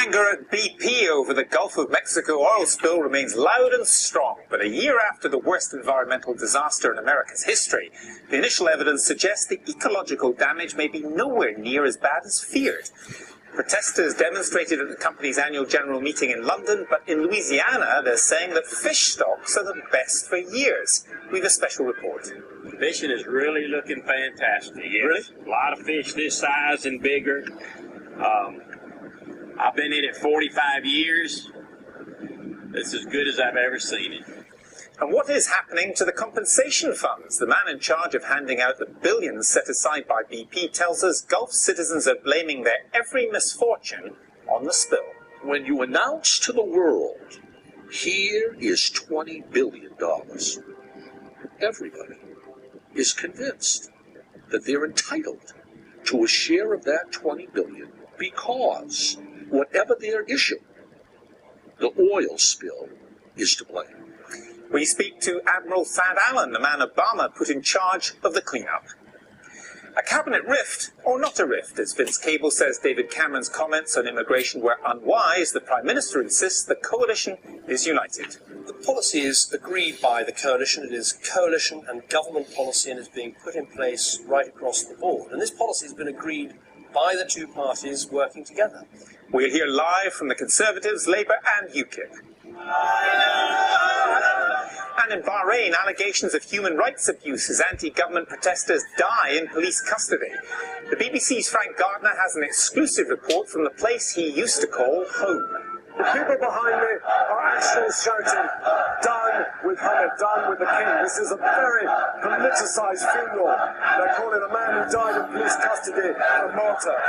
Anger at BP over the Gulf of Mexico oil spill remains loud and strong, but a year after the worst environmental disaster in America's history, the initial evidence suggests the ecological damage may be nowhere near as bad as feared. Protesters demonstrated at the company's annual general meeting in London, but in Louisiana they're saying that fish stocks are the best for years. We have a special report. Fishing is really looking fantastic. Yes. Really? A lot of fish this size and bigger. I've been in it 45 years. It's as good as I've ever seen it. And what is happening to the compensation funds? The man in charge of handing out the billions set aside by BP tells us Gulf citizens are blaming their every misfortune on the spill. When you announce to the world, here is $20 billion, everybody is convinced that they're entitled to a share of that $20 billion because whatever their issue, the oil spill is to blame. We speak to Admiral Thad Allen, the man Obama put in charge of the cleanup. A cabinet rift, or not a rift, as Vince Cable says David Cameron's comments on immigration were unwise. The Prime Minister insists the coalition is united. The policy is agreed by the coalition. It is coalition and government policy and is being put in place right across the board. And this policy has been agreed by the two parties working together. We'll hear live from the Conservatives, Labour and UKIP. And in Bahrain, allegations of human rights abuse as anti-government protesters die in police custody. The BBC's Frank Gardner has an exclusive report from the place he used to call home. The people behind me are actually shouting, "Down with Mohammed, down with the king." This is a very politicised funeral. They're calling a man who died in police custody a martyr.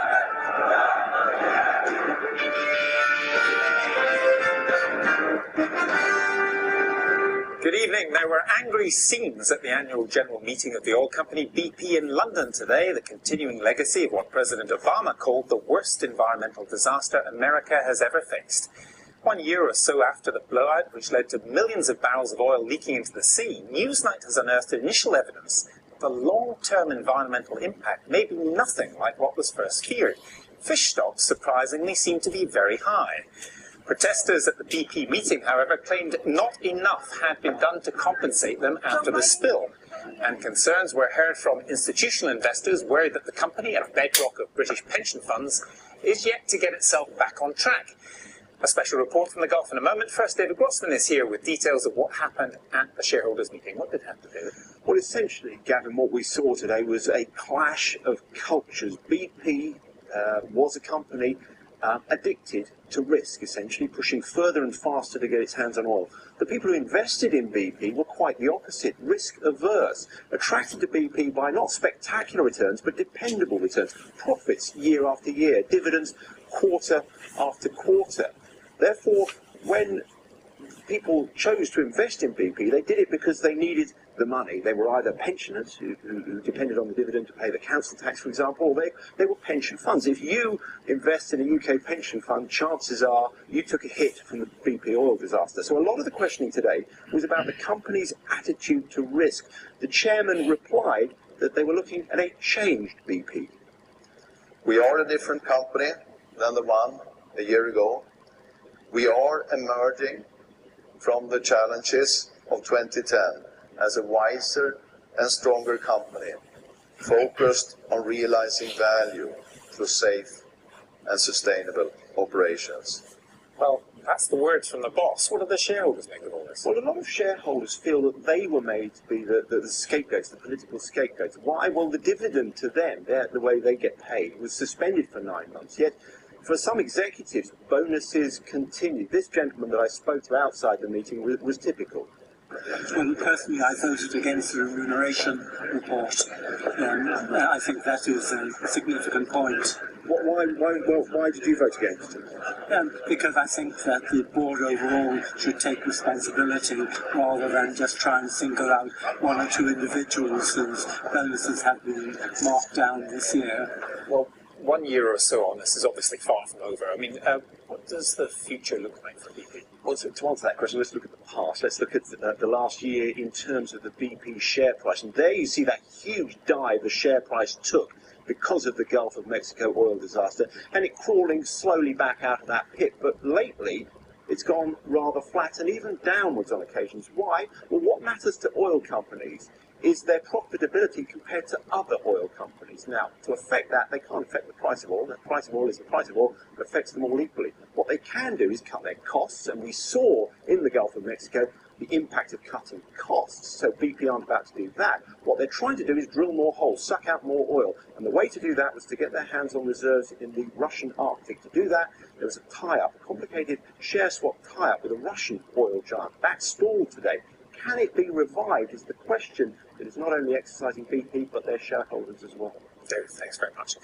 Good evening. There were angry scenes at the annual general meeting of the oil company BP in London today, the continuing legacy of what President Obama called the worst environmental disaster America has ever faced. 1 year or so after the blowout, which led to millions of barrels of oil leaking into the sea, Newsnight has unearthed initial evidence that the long-term environmental impact may be nothing like what was first feared. Fish stocks, surprisingly, seem to be very high. Protesters at the BP meeting, however, claimed not enough had been done to compensate them after the spill. And concerns were heard from institutional investors worried that the company, a bedrock of British pension funds, is yet to get itself back on track. A special report from the Gulf in a moment. First, David Grossman is here with details of what happened at the shareholders' meeting. What did happen, David? Well, essentially, Gavin, what we saw today was a clash of cultures. BP was a company addicted to risk, essentially, pushing further and faster to get its hands on oil. The people who invested in BP were quite the opposite, risk-averse, attracted to BP by not spectacular returns, but dependable returns, profits year after year, dividends quarter after quarter. Therefore, when people chose to invest in BP, they did it because they needed the money. They were either pensioners who depended on the dividend to pay the council tax, for example, or they were pension funds. If you invest in a UK pension fund, chances are you took a hit from the BP oil disaster. So a lot of the questioning today was about the company's attitude to risk. The chairman replied that they were looking at a changed BP. We are a different company than the one a year ago. We are emerging from the challenges of 2010 as a wiser and stronger company, focused on realizing value through safe and sustainable operations. Well, that's the words from the boss. What do the shareholders make of all this? Well, a lot of shareholders feel that they were made to be the scapegoats, the political scapegoats. Why? Well, the dividend to them, the way they get paid, was suspended for 9 months. Yet, for some executives, bonuses continued. This gentleman that I spoke to outside the meeting was typical. Well, personally, I voted against the remuneration report. I think that is a significant point. Why did you vote against it? Because I think that the board overall should take responsibility rather than just try and single out one or two individuals whose bonuses have been marked down this year. Well, 1 year or so on this is obviously far from over. I mean, what does the future look like for BP? Well, to answer that question, let's look at the past. Let's look at the last year in terms of the BP share price. And there you see that huge dive the share price took because of the Gulf of Mexico oil disaster, and it crawling slowly back out of that pit. But lately, it's gone rather flat and even downwards on occasions. Why? Well, what matters to oil companies is their profitability compared to other oil companies. Now, to affect that, they can't affect the price of oil. The price of oil is the price of oil. It affects them all equally. What they can do is cut their costs, and we saw in the Gulf of Mexico the impact of cutting costs. So BP aren't about to do that. What they're trying to do is drill more holes, suck out more oil. And the way to do that was to get their hands on reserves in the Russian Arctic. To do that, there was a tie-up, a complicated share swap tie-up with a Russian oil giant. That stalled today. Can it be revived is the question that is not only exercising BP, but their shareholders as well. David, thanks very much.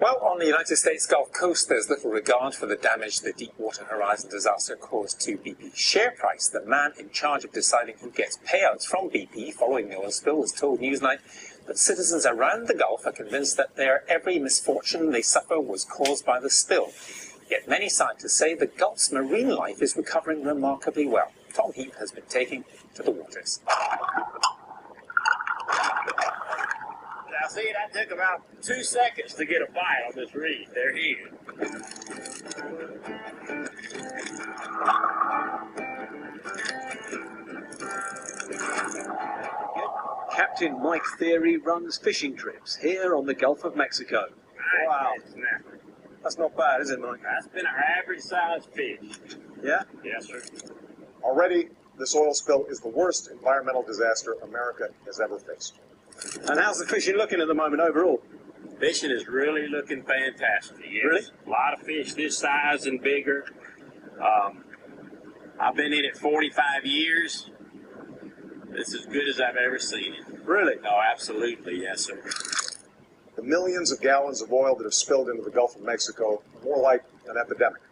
Well, on the United States Gulf Coast, there's little regard for the damage the Deepwater Horizon disaster caused to BP's share price. The man in charge of deciding who gets payouts from BP following the oil spill has told Newsnight that citizens around the Gulf are convinced that every misfortune they suffer was caused by the spill. Yet many scientists say the Gulf's marine life is recovering remarkably well. Tom Heap has been taking to the waters. Now see, that took about 2 seconds to get a bite on this reef. There he is. Captain Mike Theory runs fishing trips here on the Gulf of Mexico. Wow. That's not bad, is it, Mike? That's been our average size fish. Yeah? Yes, sir. Already, this oil spill is the worst environmental disaster America has ever faced. And how's the fishing looking at the moment overall? Fishing is really looking fantastic. Yes. Really? A lot of fish this size and bigger. I've been in it 45 years. It's as good as I've ever seen it. Really? Oh, absolutely, yes, sir. The millions of gallons of oil that have spilled into the Gulf of Mexico are more like an epidemic,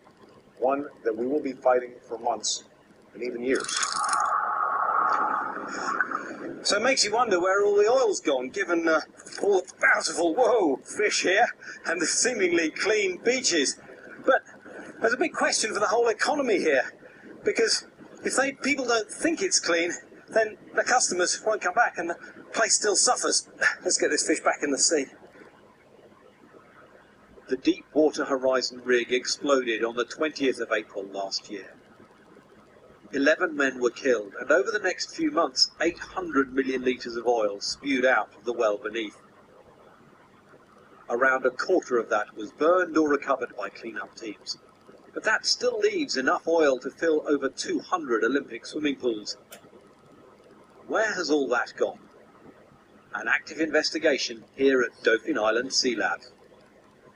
one that we will be fighting for months and even years. So it makes you wonder where all the oil's gone, given all the bountiful, fish here and the seemingly clean beaches. But there's a big question for the whole economy here, because if people don't think it's clean, then the customers won't come back and the place still suffers. Let's get this fish back in the sea. The Deepwater Horizon rig exploded on the 20th of April last year. 11 men were killed, and over the next few months, 800 million litres of oil spewed out of the well beneath. Around a quarter of that was burned or recovered by clean-up teams. But that still leaves enough oil to fill over 200 Olympic swimming pools. Where has all that gone? An active investigation here at Dauphin Island Sea Lab.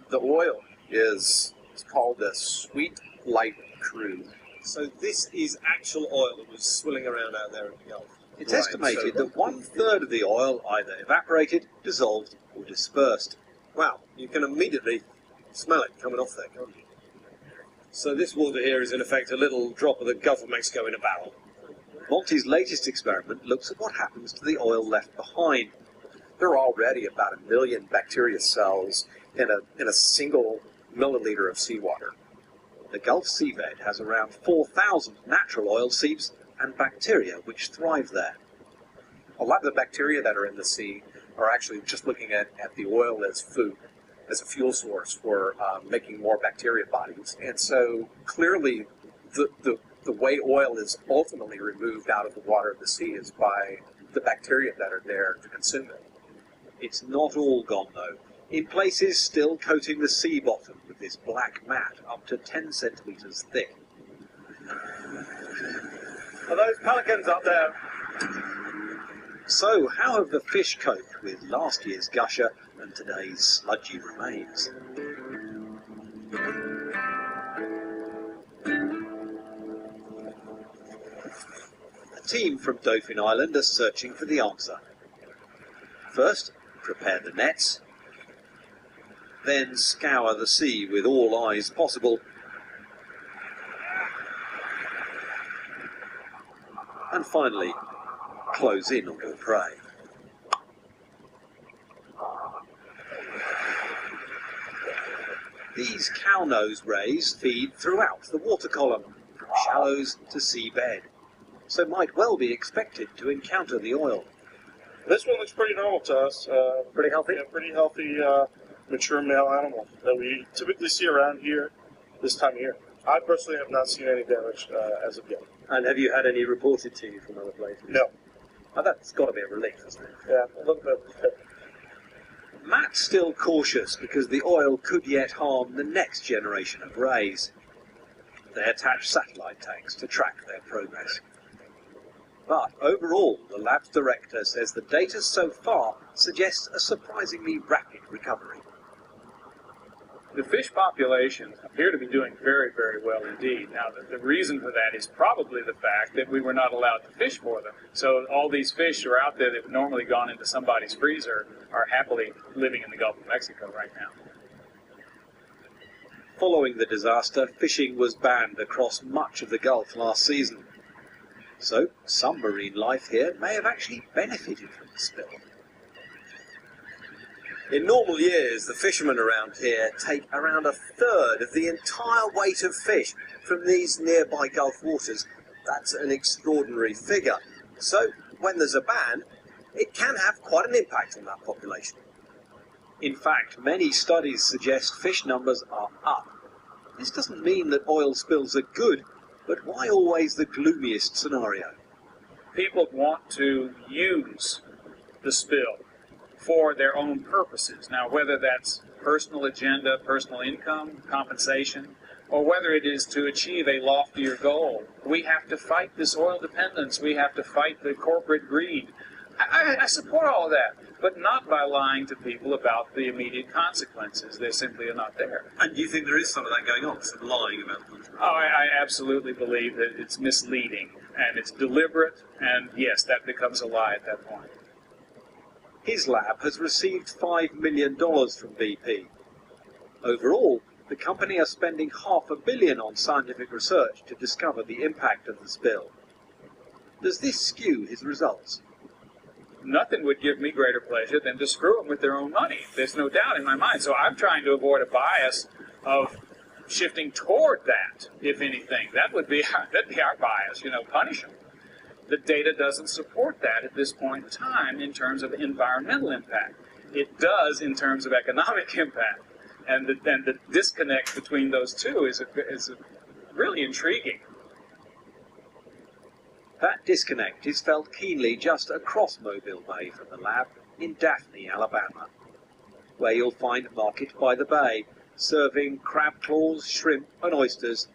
The oil is called a sweet light crude. So this is actual oil that was swilling around out there in the Gulf. It's estimated that 1/3 of the oil either evaporated, dissolved or dispersed. Wow, you can immediately smell it coming off there, can't you? So this water here is in effect a little drop of the Gulf of Mexico in a barrel. Monty's latest experiment looks at what happens to the oil left behind. There are already about 1 million bacteria cells in a single milliliter of seawater. The Gulf seabed has around 4,000 natural oil seeps and bacteria which thrive there. A lot of the bacteria that are in the sea are actually just looking at the oil as food, as a fuel source for making more bacteria bodies. And so clearly the way oil is ultimately removed out of the water of the sea is by the bacteria that are there to consume it. It's not all gone though. In places still coating the sea bottom with this black mat up to 10 centimetres thick. Are those pelicans up there? So how have the fish coped with last year's gusher and today's sludgy remains? A team from Dauphin Island are searching for the answer. First, prepare the nets, then scour the sea with all eyes possible, and finally close in on your prey. These cow-nose rays feed throughout the water column, from shallows to seabed, so might well be expected to encounter the oil. This one looks pretty normal to us. Pretty healthy? Yeah, pretty healthy. mature male animal that we typically see around here this time of year. I personally have not seen any damage as of yet. And have you had any reported to you from other places? No. Oh, that's got to be a relief, isn't it? Yeah, a little bit. Matt's still cautious because the oil could yet harm the next generation of rays. They attach satellite tanks to track their progress. But overall, the lab's director says the data so far suggests a surprisingly rapid recovery. The fish populations appear to be doing very, very well indeed. Now, the reason for that is probably the fact that we were not allowed to fish for them. So all these fish are out there that would normally gone into somebody's freezer are happily living in the Gulf of Mexico right now. Following the disaster, fishing was banned across much of the Gulf last season. So some marine life here may have actually benefited from the spill. In normal years, the fishermen around here take around a third of the entire weight of fish from these nearby Gulf waters. That's an extraordinary figure. So, when there's a ban, it can have quite an impact on that population. In fact, many studies suggest fish numbers are up. This doesn't mean that oil spills are good, but why always the gloomiest scenario? People want to use the spill for their own purposes. Now, whether that's personal agenda, personal income, compensation, or whether it is to achieve a loftier goal, we have to fight this oil dependence. We have to fight the corporate greed. I support all of that, but not by lying to people about the immediate consequences. They simply are not there. And do you think there is some of that going on, some lying about them? Oh, I absolutely believe that it's misleading, and it's deliberate, and yes, that becomes a lie at that point. His lab has received $5 million from BP. Overall, the company are spending $500 million on scientific research to discover the impact of the spill. Does this skew his results? Nothing would give me greater pleasure than to screw them with their own money. There's no doubt in my mind. So I'm trying to avoid a bias of shifting toward that, if anything. That'd be our bias, punish them. The data doesn't support that at this point in time in terms of environmental impact. It does in terms of economic impact. And the disconnect between those two is really intriguing. That disconnect is felt keenly just across Mobile Bay from the lab in Daphne, Alabama, where you'll find Market by the Bay, serving crab claws, shrimp and oysters,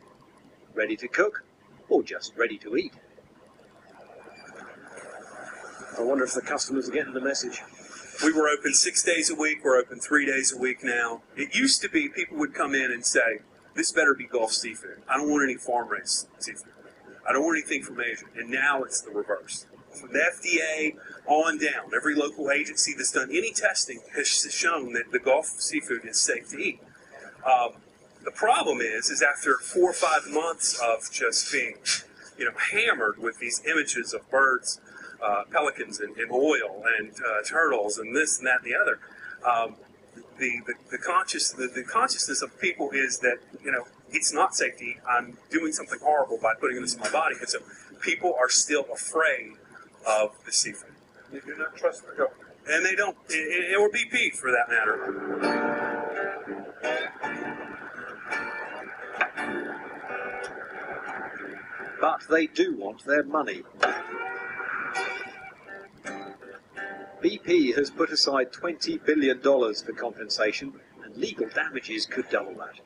ready to cook or just ready to eat. I wonder if the customers are getting the message. We were open 6 days a week. We're open 3 days a week now. It used to be people would come in and say, this better be Gulf seafood. I don't want any farm-raised seafood. I don't want anything from Asia. And now it's the reverse. From the FDA on down, every local agency that's done any testing has shown that the Gulf seafood is safe to eat. The problem is after 4 or 5 months of just being, hammered with these images of birds, pelicans and oil and turtles and this and that and the other, the consciousness of people is that it's not safe to eat. I'm doing something horrible by putting this in my body, and so people are still afraid of the seafood. They do not trust the government, and they don't, or BP for that matter. But they do want their money. BP has put aside $20 billion for compensation, and legal damages could double that.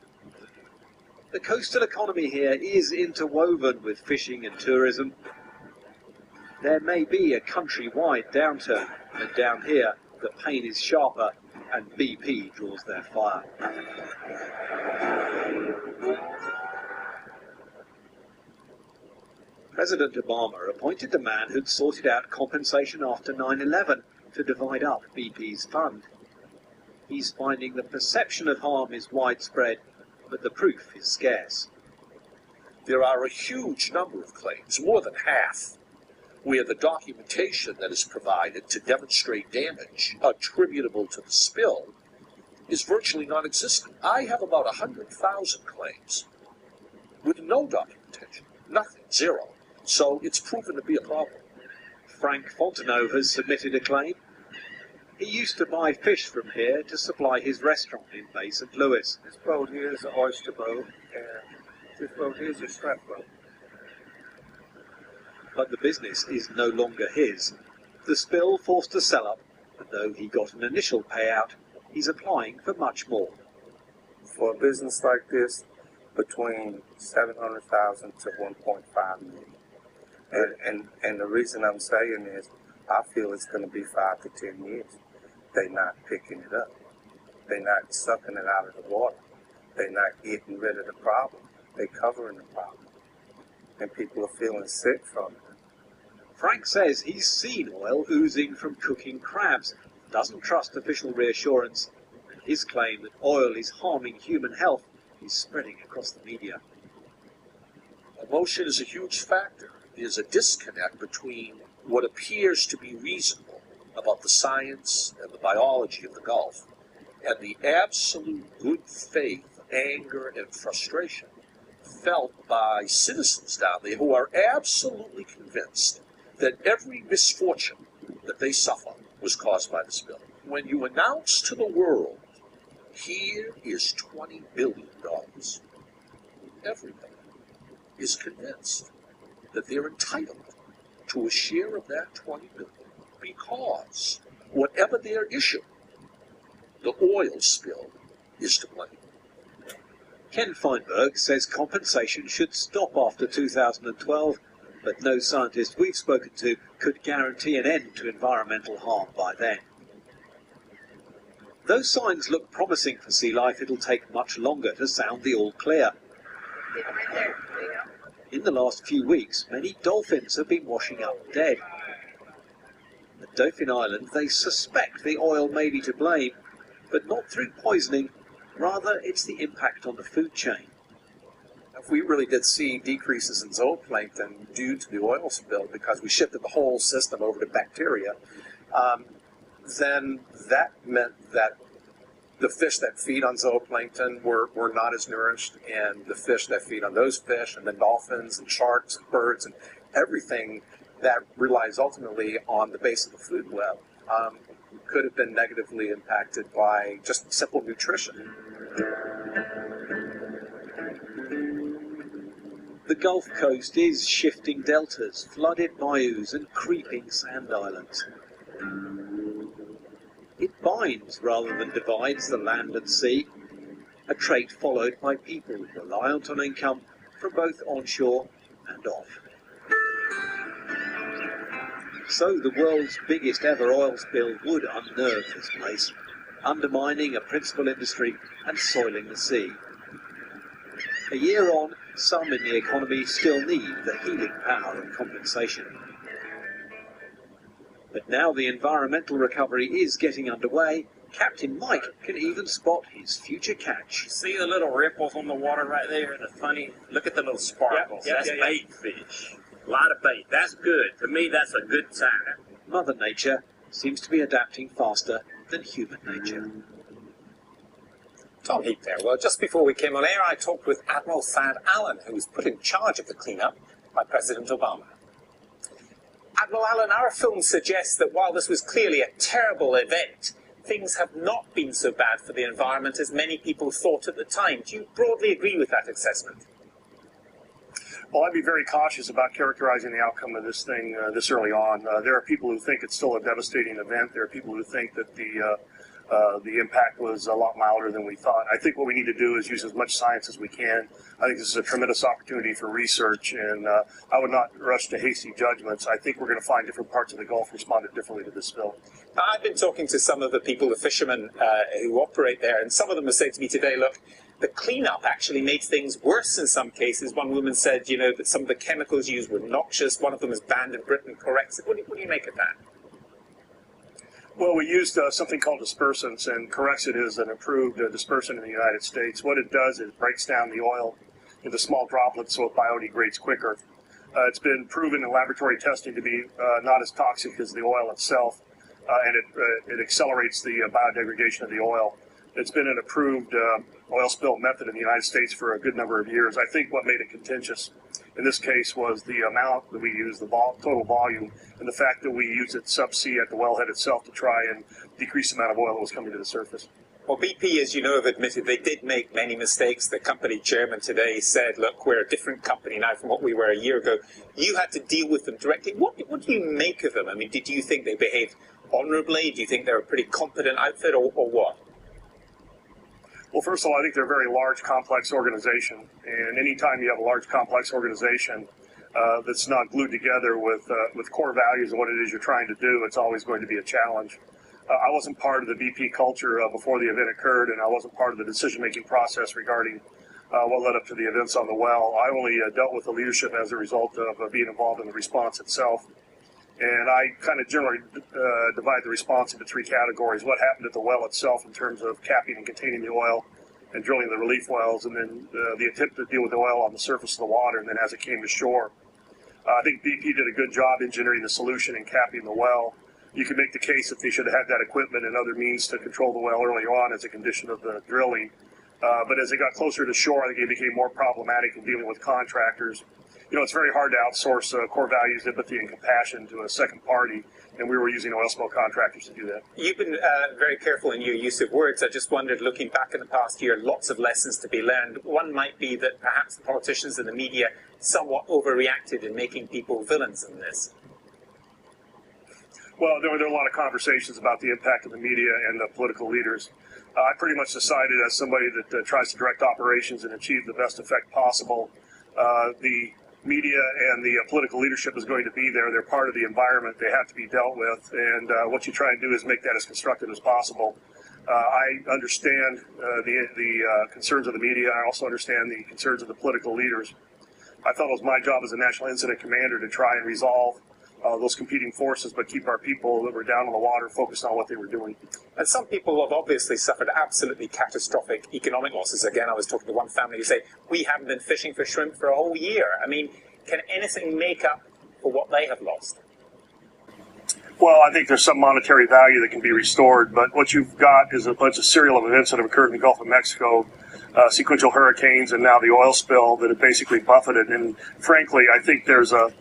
The coastal economy here is interwoven with fishing and tourism. There may be a countrywide downturn, but down here the pain is sharper and BP draws their fire. President Obama appointed the man who'd sorted out compensation after 9/11 to divide up BP's fund. He's finding the perception of harm is widespread, but the proof is scarce. There are a huge number of claims, more than half, where the documentation that is provided to demonstrate damage attributable to the spill is virtually non-existent. I have about 100,000 claims with no documentation, nothing, zero. So it's proven to be a problem. Frank Fontenot has submitted a claim. He used to buy fish from here to supply his restaurant in Bay St. Louis. This boat here is an oyster boat, and this boat here is a shrimp boat. But the business is no longer his. The spill forced to sell up, and though he got an initial payout, he's applying for much more. For a business like this, between 700,000 to 1.5 million. And the reason I'm saying is, I feel it's going to be 5 to 10 years. They're not picking it up. They're not sucking it out of the water. They're not getting rid of the problem. They're covering the problem. And people are feeling sick from it. Frank says he's seen oil oozing from cooking crabs, doesn't trust official reassurance, and his claim that oil is harming human health is spreading across the media. Emotion is a huge factor. There's a disconnect between what appears to be reasonable about the science and the biology of the Gulf and the absolute good faith, anger, and frustration felt by citizens down there who are absolutely convinced that every misfortune that they suffer was caused by the spill. When you announce to the world, here is $20 billion, everybody is convinced that they're entitled to a share of that $20 billion because whatever their issue, the oil spill is to blame. Ken Feinberg says compensation should stop after 2012, but no scientist we've spoken to could guarantee an end to environmental harm by then. Though signs look promising for sea life, it'll take much longer to sound the all clear. In the last few weeks, many dolphins have been washing up dead. At Dauphin Island, they suspect the oil may be to blame, but not through poisoning. Rather, it's the impact on the food chain. If we really did see decreases in zooplankton due to the oil spill because we shifted the whole system over to bacteria, then that meant that the fish that feed on zooplankton were not as nourished, and the fish that feed on those fish, and the dolphins and sharks and birds and everything that relies ultimately on the base of the food web could have been negatively impacted by just simple nutrition. The Gulf Coast is shifting deltas, flooded bayous and creeping sand islands. It binds rather than divides the land and sea, a trait followed by people reliant on income from both onshore and off. So the world's biggest ever oil spill would unnerve this place, undermining a principal industry and soiling the sea. A year on, some in the economy still need the healing power of compensation. But now the environmental recovery is getting underway, Captain Mike can even spot his future catch. See the little ripples on the water right there? The funny, look at the little sparkles. That's bait fish. A lot of bait. That's good. To me, that's a good sign. Mother Nature seems to be adapting faster than human nature. Tom Heap there. Well, just before we came on air, I talked with Admiral Thad Allen, who was put in charge of the cleanup by President Obama. Admiral Allen, our film suggests that while this was clearly a terrible event, things have not been so bad for the environment as many people thought at the time. Do you broadly agree with that assessment? Well, I'd be very cautious about characterizing the outcome of this thing this early on. There are people who think it's still a devastating event. There are people who think that the impact was a lot milder than we thought. I think what we need to do is use as much science as we can. I think this is a tremendous opportunity for research, and I would not rush to hasty judgments. I think we're going to find different parts of the Gulf responded differently to this spill. I've been talking to some of the people, the fishermen who operate there, and some of them have said to me today, look, the cleanup actually made things worse in some cases. One woman said, you know, that some of the chemicals used were noxious. One of them is banned in Britain, corrects it. What do you make of that? Well, we used something called dispersants, and Corexit is an approved dispersant in the United States. What it does is it breaks down the oil into small droplets so it biodegrades quicker. It's been proven in laboratory testing to be not as toxic as the oil itself, and it accelerates the biodegradation of the oil. It's been an approved oil spill method in the United States for a good number of years. I think what made it contentious in this case was the amount that we used, the total volume, and the fact that we used it subsea at the wellhead itself to try and decrease the amount of oil that was coming to the surface. Well, BP, as you know, have admitted they did make many mistakes. The company chairman today said, look, we're a different company now from what we were a year ago. You had to deal with them directly. What do you make of them? I mean, did you think they behaved honorably? Do you think they're a pretty competent outfit, or what? Well, first of all, I think they're a very large, complex organization. And anytime you have a large, complex organization that's not glued together with core values and what it is you're trying to do, it's always going to be a challenge. I wasn't part of the BP culture before the event occurred, and I wasn't part of the decision-making process regarding what led up to the events on the well. I only dealt with the leadership as a result of being involved in the response itself. And I kind of generally divide the response into three categories: what happened at the well itself in terms of capping and containing the oil and drilling the relief wells, and then the attempt to deal with the oil on the surface of the water, and then as it came to shore. I think BP did a good job engineering the solution and capping the well. You can make the case that they should have had that equipment and other means to control the well early on as a condition of the drilling. But as they got closer to shore, I think it became more problematic in dealing with contractors. You know, it's very hard to outsource core values, empathy, and compassion to a second party, and we were using oil spill contractors to do that. You've been very careful in your use of words. I just wondered, looking back in the past year, lots of lessons to be learned. One might be that perhaps the politicians and the media somewhat overreacted in making people villains in this. Well, there were a lot of conversations about the impact of the media and the political leaders. I pretty much decided, as somebody that tries to direct operations and achieve the best effect possible, the media and the political leadership is going to be there. They're part of the environment. They have to be dealt with. And what you try and do is make that as constructive as possible. I understand the concerns of the media. I also understand the concerns of the political leaders. I felt it was my job as a national incident commander to try and resolve those competing forces, but keep our people that were down on the water focused on what they were doing. And some people have obviously suffered absolutely catastrophic economic losses. Again, I was talking to one family who said, we haven't been fishing for shrimp for a whole year. I mean, can anything make up for what they have lost? Well, I think there's some monetary value that can be restored, but what you've got is a bunch of serial of events that have occurred in the Gulf of Mexico, sequential hurricanes, and now the oil spill that have basically buffeted. And frankly, I think there's a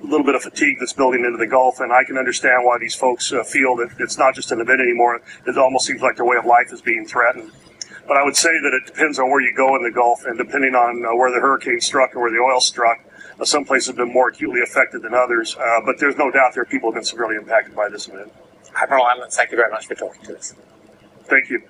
little bit of fatigue that's building into the Gulf, and I can understand why these folks feel that it's not just an event anymore. It almost seems like their way of life is being threatened. But I would say that it depends on where you go in the Gulf, and depending on where the hurricane struck or where the oil struck, some places have been more acutely affected than others. But there's no doubt there are people who have been severely impacted by this event. Admiral Allen, thank you very much for talking to us. Thank you.